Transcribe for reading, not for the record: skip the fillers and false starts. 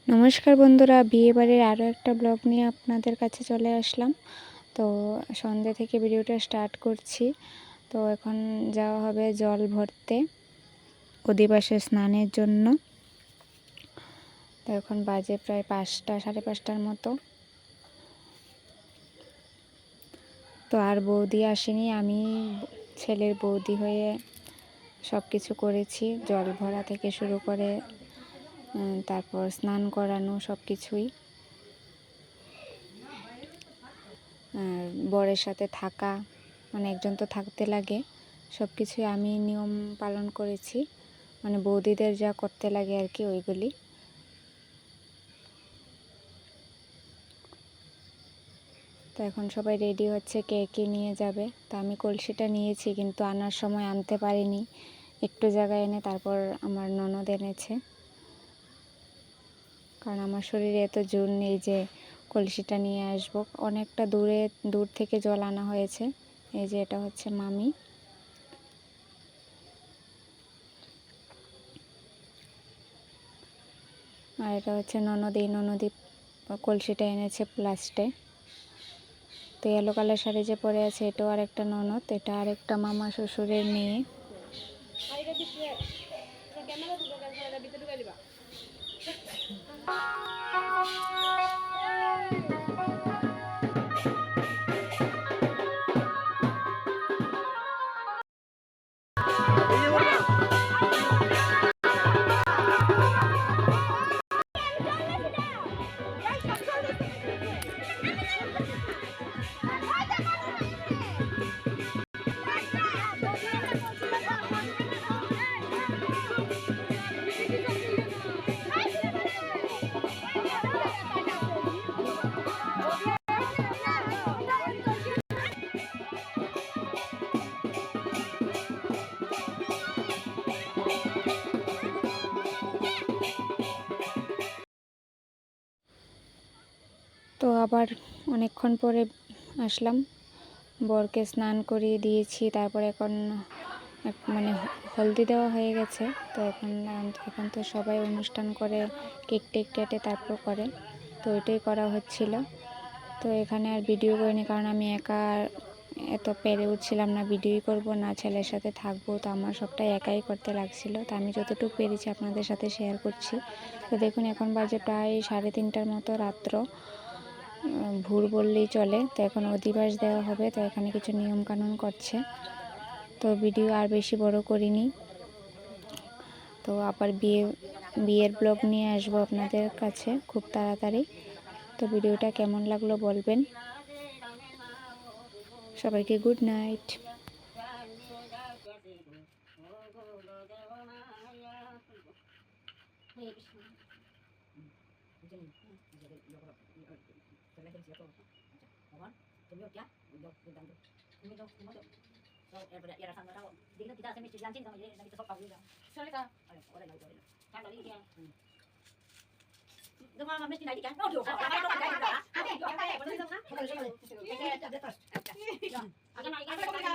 নমস্কার বন্ধুরা, বিয়ে বাড়ির আরও একটা ব্লগ নিয়ে আপনাদের কাছে চলে আসলাম। তো সন্ধ্যে থেকে ভিডিওটা স্টার্ট করছি। তো এখন যাওয়া হবে জল ভরতে অধিবাসে স্নানের জন্য। তো এখন বাজে প্রায় 5টা, সাড়ে 5টার মতো। তো আর বৌদি আসেনি, আমি ছেলের বৌদি হয়ে সব কিছু করেছি, জল ভরা থেকে শুরু করে তারপর স্নান করানো সব কিছুই। আর বরের সাথে থাকা, মানে একজন তো থাকতে লাগে, সব কিছুই আমি নিয়ম পালন করেছি, মানে বৌদিদের যা করতে লাগে আর কি ওইগুলি। তো এখন সবাই রেডি হচ্ছে, কে কে নিয়ে যাবে। তো আমি কলসিটা নিয়েছি, কিন্তু আনার সময় আনতে পারিনি, একটু জায়গায় এনে তারপর আমার ননদ এনেছে, কারণ আমার শরীরে এত জোর নেই যে কলসিটা নিয়ে আসবো। অনেকটা দূর থেকে জল আনা হয়েছে। এই যে এটা হচ্ছে মামি, আর এটা হচ্ছে ননদ। এই ননদই কলসিটা এনেছে প্লাস্টে। তো ইয়েলো কালার শাড়ি যে পরে আছে এটাও আর একটা ননদ, এটা আর একটা মামা শ্বশুরের মেয়ে। তো আবার অনেকক্ষণ পরে আসলাম, বরকে স্নান করিয়ে দিয়েছি, তারপর এখন মানে হলদি দেওয়া হয়ে গেছে। তো এখন তো সবাই অনুষ্ঠান করে, কেক টেক কেটে তারপর করে, তো ওইটাই করা হচ্ছিল। তো এখানে আর ভিডিও করিনি, কারণ আমি একা এত পেরে উঠছিলাম না, ভিডিওই করব না ছেলের সাথে থাকবো। তো আমার সবটাই একাই করতে লাগছিল। তো আমি যতটুকু পেরেছি আপনাদের সাথে শেয়ার করছি। তো দেখুন এখন বাজে প্রায় 3:30টার মতো রাত্র, ভোর বললেই চলে। তো এখন অধিবাস দেওয়া হবে, তো এখানে কিছু নিয়ম কানুন করছে। তো ভিডিও আর বেশি বড় করিনি। তো আবার বিয়ের ব্লগ নিয়ে আসবো আপনাদের কাছে খুব তাড়াতাড়ি। তো ভিডিওটা কেমন লাগলো বলবেন। সবাইকে good night. Demora una mezcla de no, yo, a ver,